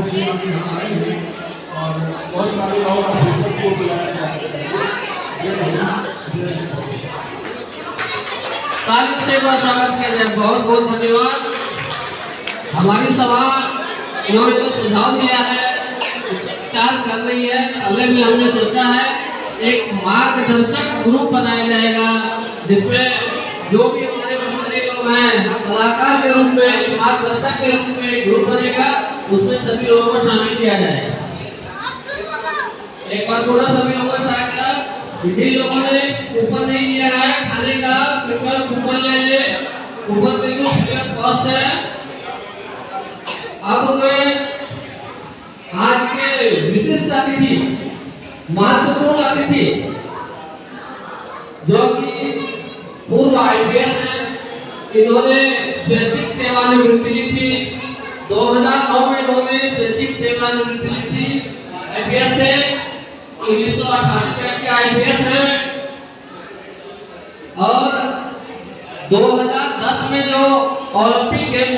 जी आप यहाँ आए हैं और बहुत सारे और ऑफिसर को बुलाया जा सकता से स्वागत किया जाए। बहुत बहुत धन्यवाद। हमारी सभा इन्होंने जो सुझाव दिया है चार्ज कर रही है, पहले भी हमने सोचा है एक मार्गदर्शक ग्रुप बनाया जाएगा जिसमें जो भी हमारे मंत्री लोग हैं सलाहकार के रूप में, मार्गदर्शक के रूप में ग्रुप बनेगा, उसमें सभी लोगों को शामिल किया जाएगा। एक बार पूरा सभी लोगों से आएगा, जिन लोगों ने कूपन नहीं लिया है खाने का कृपया कूपन ले ले। कूपन बिल्कुल फ्री ऑफ कॉस्ट है। अब मैं आज के विशिष्ट अतिथि, महत्वपूर्ण अतिथि जो कि पूर्व आईपीएस है, इन्होंने स्वैच्छिक सेवानिवृत्ति ली थी 2009 में। इन्होंने स्वैच्छिक सेवानिवृत्ति ली थी। आईपीएस से 1988 के आईपीएस है और 2010 में जो ओलंपिक गेम